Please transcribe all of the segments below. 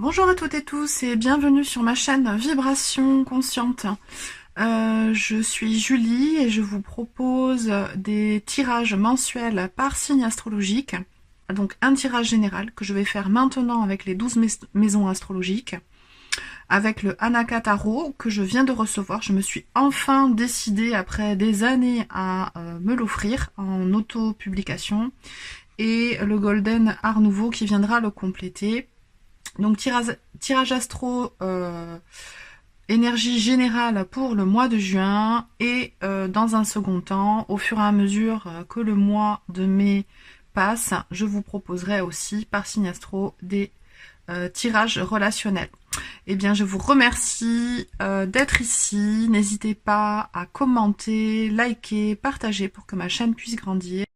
Bonjour à toutes et tous et bienvenue sur ma chaîne Vibration Consciente. Je suis Julie et je vous propose des tirages mensuels par signe astrologique. Donc un tirage général que je vais faire maintenant avec les 12 maisons astrologiques. Avec le Anaka Tarot que je viens de recevoir. Je me suis enfin décidée après des années à me l'offrir en auto-publication. Et le Golden Art Nouveau qui viendra le compléter. Donc tirage astro énergie générale pour le mois de juin et dans un second temps, au fur et à mesure que le mois de mai passe, je vous proposerai aussi par signe astro des tirages relationnels. Eh bien, je vous remercie d'être ici. N'hésitez pas à commenter, liker, partager pour que ma chaîne puisse grandir.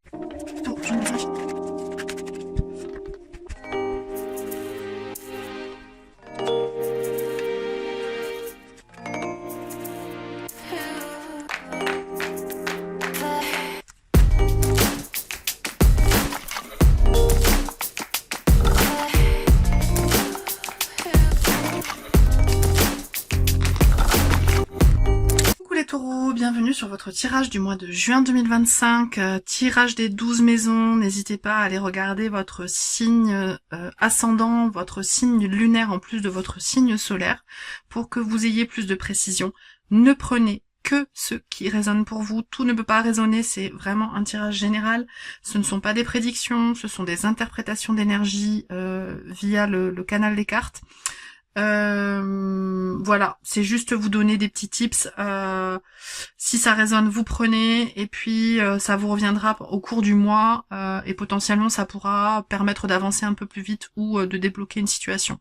Taureau, bienvenue sur votre tirage du mois de juin 2025, tirage des 12 maisons. N'hésitez pas à aller regarder votre signe ascendant, votre signe lunaire en plus de votre signe solaire pour que vous ayez plus de précision. Ne prenez que ce qui résonne pour vous, tout ne peut pas résonner, c'est vraiment un tirage général, ce ne sont pas des prédictions, ce sont des interprétations d'énergie via le canal des cartes. Voilà, c'est juste vous donner des petits tips. Si ça résonne, vous prenez, et puis ça vous reviendra au cours du mois, et potentiellement ça pourra permettre d'avancer un peu plus vite ou de débloquer une situation.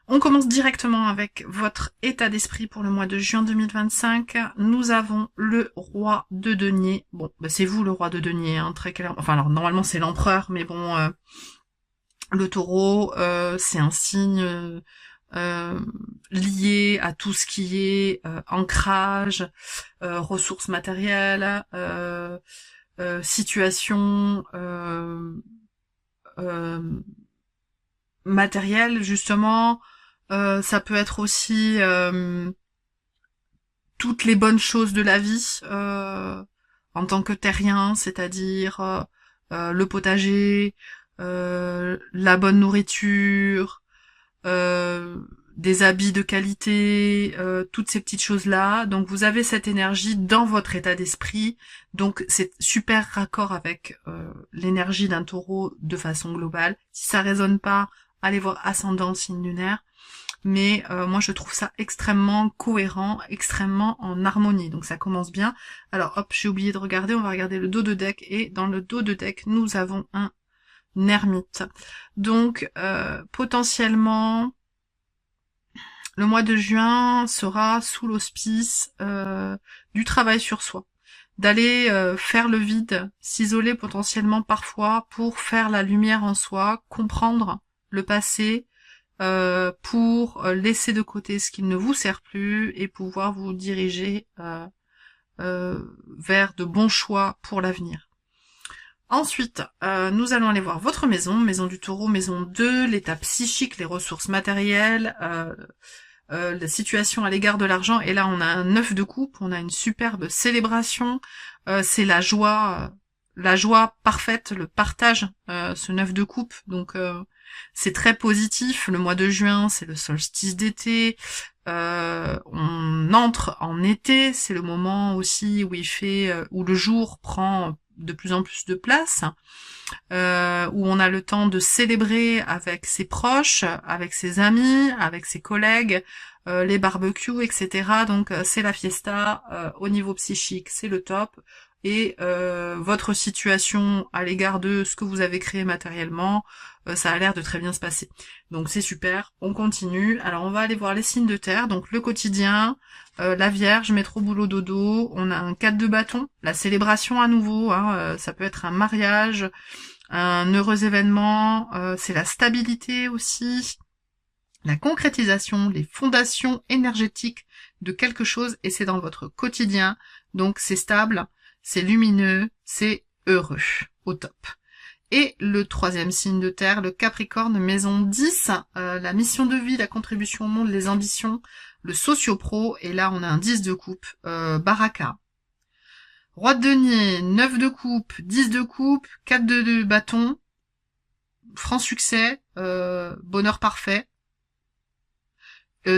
On commence directement avec votre état d'esprit pour le mois de juin 2025. Nous avons le roi de denier. Bon, bah c'est vous le roi de denier, hein, très clairement. Enfin, alors normalement c'est l'empereur, mais bon, le taureau, c'est un signe lié à tout ce qui est ancrage, ressources matérielles, situation matérielle justement. Ça peut être aussi toutes les bonnes choses de la vie en tant que terrien, c'est-à-dire le potager, la bonne nourriture, des habits de qualité, toutes ces petites choses-là. Donc vous avez cette énergie dans votre état d'esprit, donc c'est super raccord avec l'énergie d'un taureau de façon globale. Si ça résonne pas, allez voir ascendant, signe lunaire. Mais moi je trouve ça extrêmement cohérent, extrêmement en harmonie, donc ça commence bien. Alors hop, j'ai oublié de regarder, on va regarder le dos de deck, et dans le dos de deck, nous avons un ermite. Donc potentiellement le mois de juin sera sous l'auspice du travail sur soi, d'aller faire le vide, s'isoler potentiellement parfois pour faire la lumière en soi, comprendre le passé pour laisser de côté ce qui ne vous sert plus et pouvoir vous diriger vers de bons choix pour l'avenir. Ensuite, nous allons aller voir votre maison du taureau, maison 2, l'état psychique, les ressources matérielles, la situation à l'égard de l'argent. Et là, on a un 9 de coupe, on a une superbe célébration, c'est la joie parfaite, le partage, ce 9 de coupe. Donc, c'est très positif. Le mois de juin, c'est le solstice d'été. On entre en été, c'est le moment aussi où il fait, où le jour prend de plus en plus de place, où on a le temps de célébrer avec ses proches, avec ses amis, avec ses collègues, les barbecues, etc. Donc c'est la fiesta, au niveau psychique, c'est le top. Et votre situation à l'égard de ce que vous avez créé matériellement, ça a l'air de très bien se passer. Donc c'est super, on continue. Alors on va aller voir les signes de terre, donc le quotidien, la Vierge, métro boulot dodo, on a un 4 de bâton, la célébration à nouveau, hein, ça peut être un mariage, un heureux événement, c'est la stabilité aussi, la concrétisation, les fondations énergétiques de quelque chose, et c'est dans votre quotidien, donc c'est stable, c'est lumineux, c'est heureux, au top. Et le troisième signe de terre, le Capricorne, maison 10, la mission de vie, la contribution au monde, les ambitions, le socio-pro, et là on a un 10 de coupe, Baraka. Roi de denier, 9 de coupe, 10 de coupe, 4 de bâton, franc succès, bonheur parfait.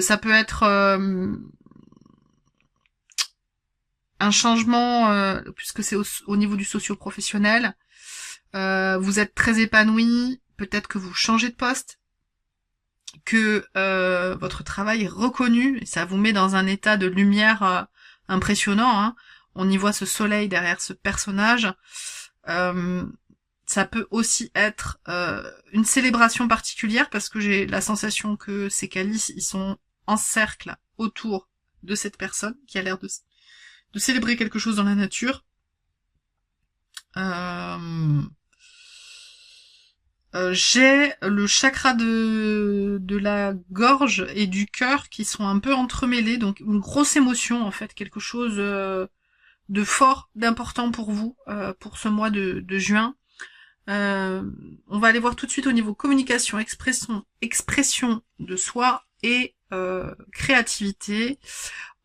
Ça peut être un changement, puisque c'est au niveau du socio-professionnel. Vous êtes très épanoui, peut-être que vous changez de poste, que votre travail est reconnu, et ça vous met dans un état de lumière impressionnant, hein. On y voit ce soleil derrière ce personnage. Ça peut aussi être une célébration particulière, parce que j'ai la sensation que ces calices, ils sont en cercle autour de cette personne qui a l'air de célébrer quelque chose dans la nature. J'ai le chakra de la gorge et du cœur qui sont un peu entremêlés, donc une grosse émotion en fait, quelque chose de fort, d'important pour vous, pour ce mois de juin. On va aller voir tout de suite au niveau communication, expression de soi et créativité.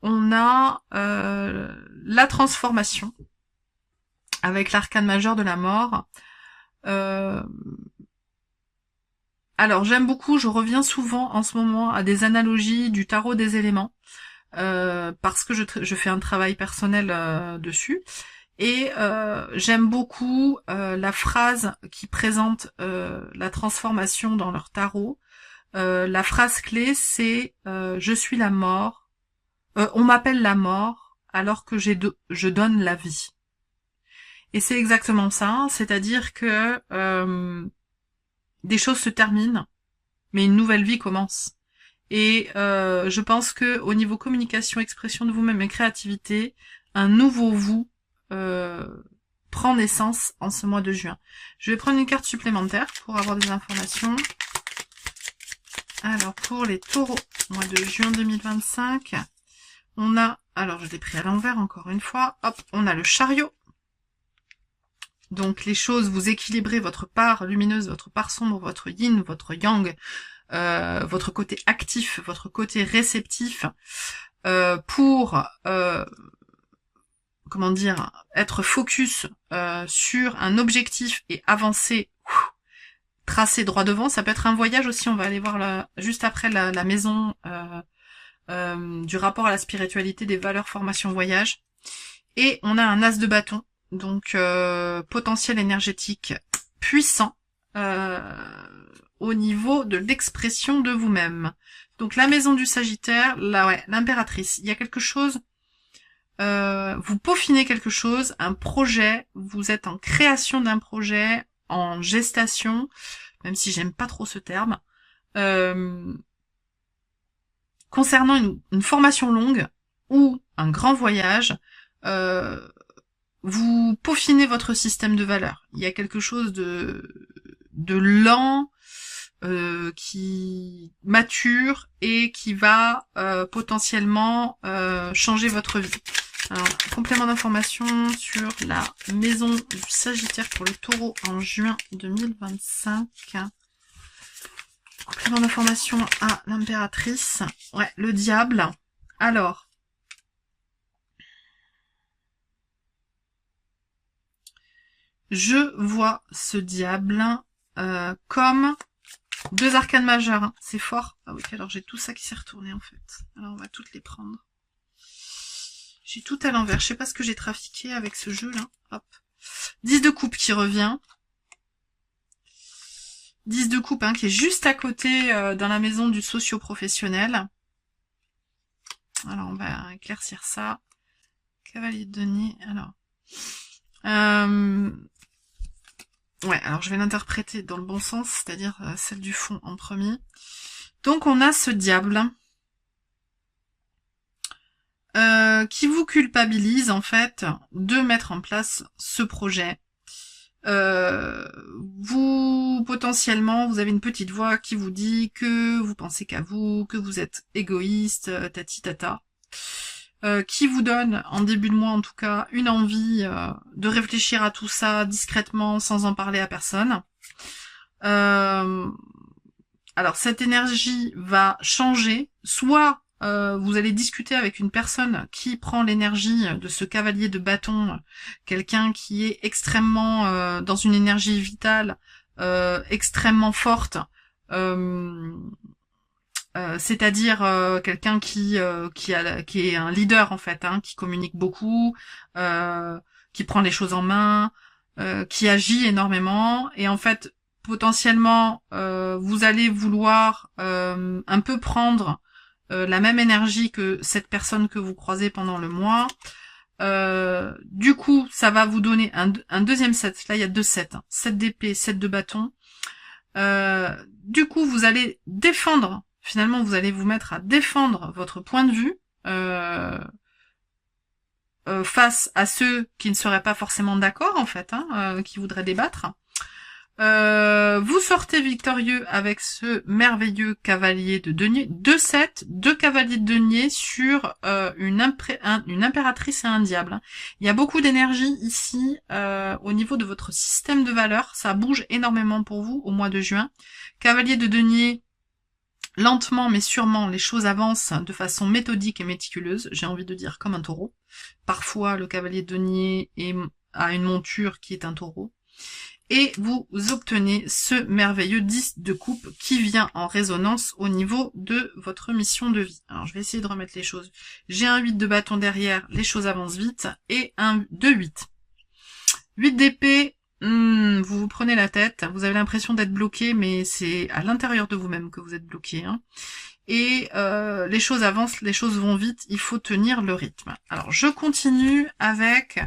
On a la transformation avec l'arcane majeur de la mort. Alors j'aime beaucoup, je reviens souvent en ce moment à des analogies du tarot des éléments, parce que je fais un travail personnel dessus, et j'aime beaucoup la phrase qui présente la transformation dans leur tarot. La phrase clé, c'est je suis la mort, on m'appelle la mort alors que je donne la vie. Et c'est exactement ça, c'est-à-dire que des choses se terminent, mais une nouvelle vie commence. Et je pense que au niveau communication, expression de vous-même et créativité, un nouveau vous prend naissance en ce mois de juin. Je vais prendre une carte supplémentaire pour avoir des informations. Alors pour les taureaux, mois de juin 2025, on a, alors je l'ai pris à l'envers encore une fois, hop, on a le chariot. Donc les choses, vous équilibrez votre part lumineuse, votre part sombre, votre yin, votre yang, votre côté actif, votre côté réceptif, pour comment dire, être focus sur un objectif et avancer, tracer droit devant. Ça peut être un voyage aussi, on va aller voir juste après la maison du rapport à la spiritualité, des valeurs, formation, voyage. Et on a un as de bâton. Donc potentiel énergétique puissant au niveau de l'expression de vous-même. Donc la maison du Sagittaire, là ouais, l'impératrice. Il y a quelque chose, vous peaufinez quelque chose, un projet, vous êtes en création d'un projet, en gestation, même si j'aime pas trop ce terme. Concernant une formation longue ou un grand voyage, vous peaufinez votre système de valeurs. Il y a quelque chose de lent, qui mature et qui va potentiellement changer votre vie. Alors, complément d'information sur la maison du Sagittaire pour le Taureau en juin 2025. Complément d'information à l'impératrice. Ouais, le diable. Alors, je vois ce diable comme deux arcanes majeures. Hein. C'est fort. Ah oui, alors j'ai tout ça qui s'est retourné en fait. Alors on va toutes les prendre. J'ai tout à l'envers. Je sais pas ce que j'ai trafiqué avec ce jeu-là. Hop. 10 de coupe qui revient. 10 de coupe hein, qui est juste à côté dans la maison du socio-professionnel. Alors on va éclaircir ça. Cavalier de denier. Alors... ouais, alors je vais l'interpréter dans le bon sens, c'est-à-dire celle du fond en premier. Donc on a ce diable qui vous culpabilise en fait de mettre en place ce projet. Vous potentiellement vous avez une petite voix qui vous dit que vous pensez qu'à vous, que vous êtes égoïste, tati tata. qui vous donne, en début de mois en tout cas, une envie de réfléchir à tout ça discrètement, sans en parler à personne. Alors cette énergie va changer, soit vous allez discuter avec une personne qui prend l'énergie de ce cavalier de bâton, quelqu'un qui est extrêmement dans une énergie vitale, extrêmement forte, c'est-à-dire quelqu'un qui est un leader en fait, hein, qui communique beaucoup, qui prend les choses en main, qui agit énormément, et en fait potentiellement vous allez vouloir un peu prendre la même énergie que cette personne que vous croisez pendant le mois. Du coup, ça va vous donner un deuxième set. Là, il y a 2 sets. Hein. 7 d'épée, 7 de bâton. Du coup, vous allez défendre. Finalement, vous allez vous mettre à défendre votre point de vue face à ceux qui ne seraient pas forcément d'accord, en fait, hein, qui voudraient débattre. Vous sortez victorieux avec ce merveilleux cavalier de denier, 2 sets, 2 cavaliers de denier sur une impératrice et un diable. Il y a beaucoup d'énergie ici au niveau de votre système de valeurs, ça bouge énormément pour vous au mois de juin. Cavalier de denier, lentement mais sûrement les choses avancent de façon méthodique et méticuleuse, j'ai envie de dire comme un taureau. Parfois le cavalier de denier a une monture qui est un taureau. Et vous obtenez ce merveilleux 10 de coupe qui vient en résonance au niveau de votre mission de vie. Alors je vais essayer de remettre les choses. J'ai un 8 de bâton derrière, les choses avancent vite, et un 2-8. 8 d'épée, vous vous prenez la tête, vous avez l'impression d'être bloqué, mais c'est à l'intérieur de vous-même que vous êtes bloqué. Hein. Et les choses avancent, les choses vont vite, il faut tenir le rythme. Alors je continue avec...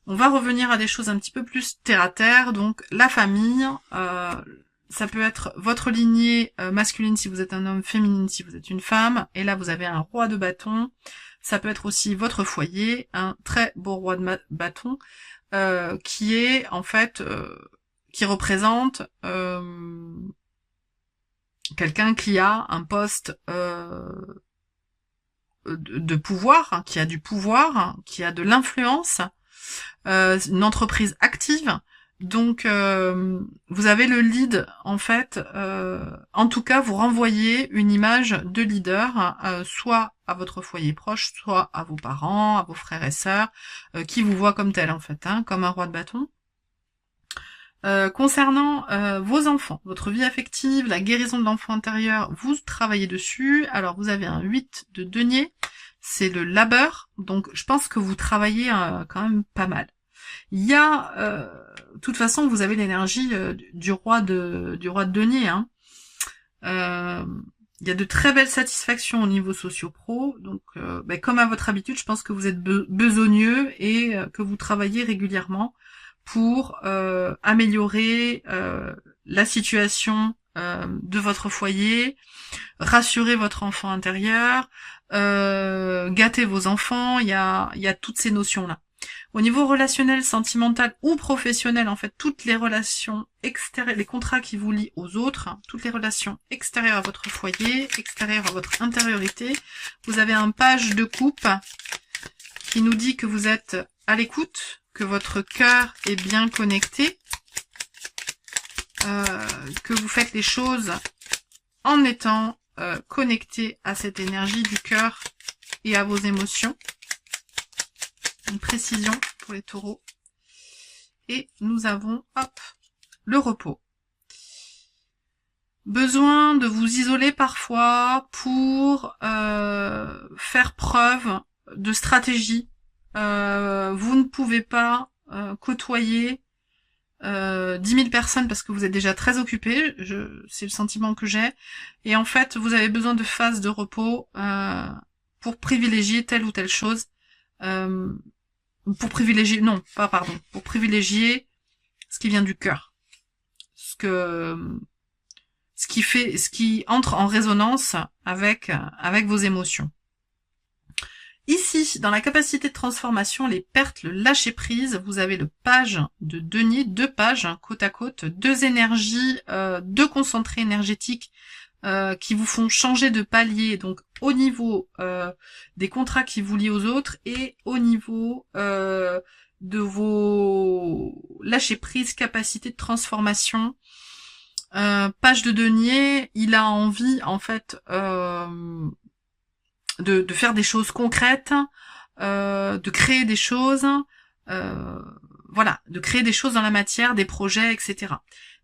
on va revenir à des choses un petit peu plus terre à terre, donc la famille, ça peut être votre lignée masculine si vous êtes un homme, féminine si vous êtes une femme, et là vous avez un roi de bâton, ça peut être aussi votre foyer, un très beau roi de bâton, qui est en fait, qui représente quelqu'un qui a un poste de pouvoir, hein, qui a du pouvoir, hein, qui a de l'influence, une entreprise active, donc vous avez le lead en fait, en tout cas vous renvoyez une image de leader, soit à votre foyer proche, soit à vos parents, à vos frères et sœurs, qui vous voient comme tel en fait, hein, comme un roi de bâton. Concernant vos enfants, votre vie affective, la guérison de l'enfant intérieur, vous travaillez dessus. Alors vous avez un 8 de denier, c'est le labeur, donc je pense que vous travaillez quand même pas mal. Il y a, de toute façon, vous avez l'énergie du roi de denier. Hein. Il y a de très belles satisfactions au niveau socio-pro, donc comme à votre habitude, je pense que vous êtes besogneux et que vous travaillez régulièrement pour améliorer la situation de votre foyer, rassurer votre enfant intérieur, gâter vos enfants, il y a toutes ces notions-là. Au niveau relationnel, sentimental ou professionnel, en fait, toutes les relations extérieures, les contrats qui vous lient aux autres, hein, toutes les relations extérieures à votre foyer, extérieures à votre intériorité, vous avez un page de coupe qui nous dit que vous êtes à l'écoute, que votre cœur est bien connecté, que vous faites les choses en étant connecté à cette énergie du cœur et à vos émotions. Une précision pour les taureaux. Et nous avons, hop, le repos. Besoin de vous isoler parfois pour faire preuve de stratégie. Vous ne pouvez pas côtoyer 10 000 personnes parce que vous êtes déjà très occupé, c'est le sentiment que j'ai. Et en fait, vous avez besoin de phases de repos pour privilégier telle ou telle chose. Pour privilégier ce qui vient du cœur, ce qui entre en résonance avec vos émotions. Ici, dans la capacité de transformation, les pertes, le lâcher prise, vous avez le page de denier, 2 pages côte à côte, 2 énergies, 2 concentrés énergétiques qui vous font changer de palier, donc au niveau des contrats qui vous lient aux autres et au niveau de vos lâcher prise, capacité de transformation. Page de denier, il a envie en fait de faire des choses concrètes, de créer des choses, voilà, de créer des choses dans la matière, des projets, etc.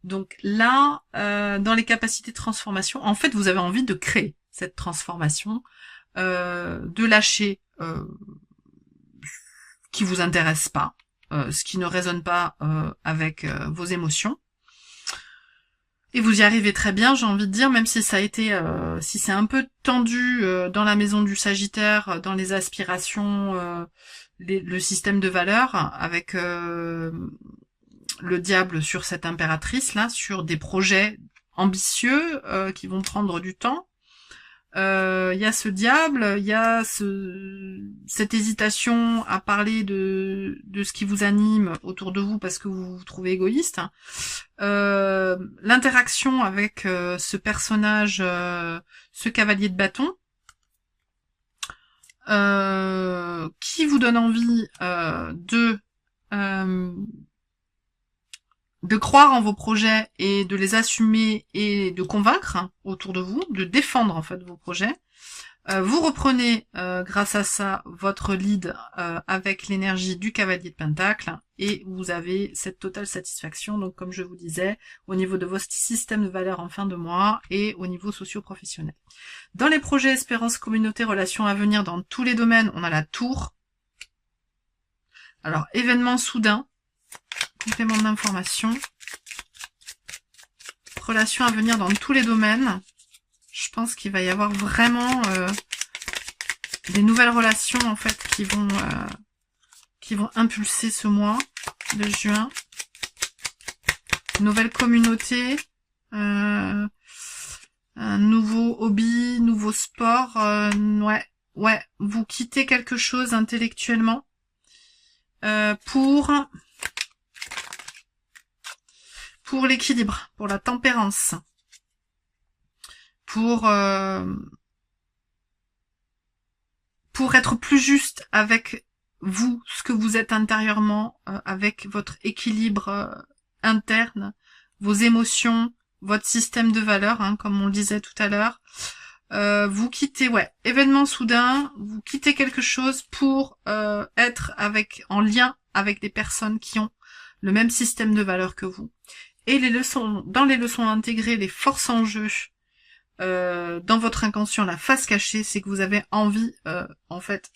Donc là, dans les capacités de transformation, en fait, vous avez envie de créer cette transformation, de lâcher qui vous intéresse pas, ce qui ne résonne pas avec vos émotions. Et vous y arrivez très bien, j'ai envie de dire, même si ça a été, si c'est un peu tendu dans la maison du Sagittaire, dans les aspirations, le système de valeurs, avec le diable sur cette impératrice là, sur des projets ambitieux qui vont prendre du temps. Il y a ce diable, il y a cette hésitation à parler de ce qui vous anime autour de vous parce que vous vous trouvez égoïste. L'interaction avec ce personnage, ce cavalier de bâton, qui vous donne envie de croire en vos projets et de les assumer et de convaincre autour de vous, de défendre en fait vos projets. Vous reprenez grâce à ça votre lead avec l'énergie du cavalier de pentacle et vous avez cette totale satisfaction, donc comme je vous disais, au niveau de vos systèmes de valeurs en fin de mois et au niveau socio-professionnel. Dans les projets espérance, communauté, relations à venir, dans tous les domaines, on a la tour. Alors, événement soudain, complément d'information, relations à venir dans tous les domaines. Je pense qu'il va y avoir vraiment des nouvelles relations en fait qui vont impulser ce mois de juin. Nouvelle communauté, un nouveau hobby, nouveau sport. Ouais, vous quittez quelque chose intellectuellement pour l'équilibre, pour la tempérance. Pour être plus juste avec vous, ce que vous êtes intérieurement, avec votre équilibre interne, vos émotions, votre système de valeurs, hein, comme on le disait tout à l'heure. Vous quittez, événement soudain, vous quittez quelque chose pour être en lien avec des personnes qui ont le même système de valeurs que vous. Et dans les leçons intégrées, les forces en jeu, dans votre inconscient, la face cachée, c'est que vous avez envie, en fait,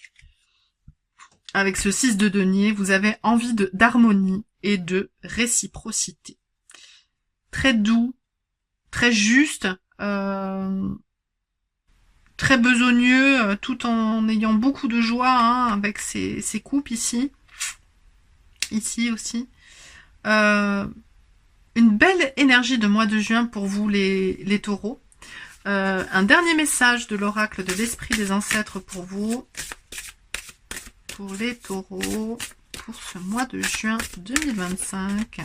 avec ce 6 de denier, vous avez envie d'harmonie et de réciprocité. Très doux, très juste, très besogneux, tout en ayant beaucoup de joie, hein, avec ces coupes ici aussi. Une belle énergie de mois de juin pour vous les taureaux. Un dernier message de l'oracle de l'esprit des ancêtres pour vous, pour les taureaux, pour ce mois de juin 2025.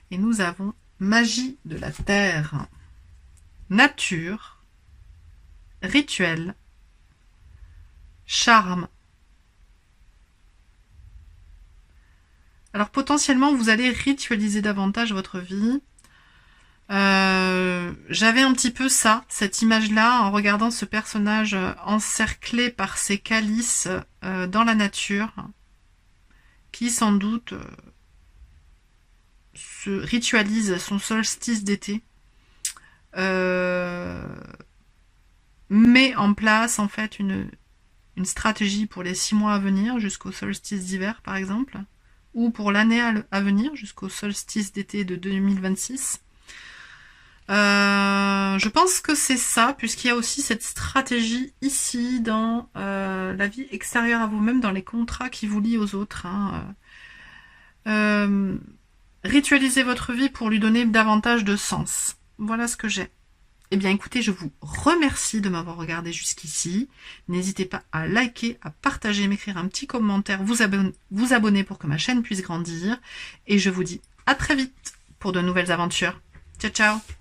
Et nous avons magie de la terre, nature, rituel, charme. Alors potentiellement vous allez ritualiser davantage votre vie. J'avais un petit peu cette image-là, en regardant ce personnage encerclé par ses calices dans la nature, qui sans doute se ritualise son solstice d'été, met en place en fait une stratégie pour les 6 mois à venir, jusqu'au solstice d'hiver par exemple, ou pour l'année à venir, jusqu'au solstice d'été de 2026. Je pense que c'est ça, puisqu'il y a aussi cette stratégie ici dans la vie extérieure à vous-même, dans les contrats qui vous lient aux autres. Ritualisez votre vie pour lui donner davantage de sens. Voilà ce que j'ai. Eh bien écoutez, je vous remercie de m'avoir regardé jusqu'ici. N'hésitez pas à liker, à partager, m'écrire un petit commentaire, vous abonner pour que ma chaîne puisse grandir. Et je vous dis à très vite pour de nouvelles aventures. Ciao ciao.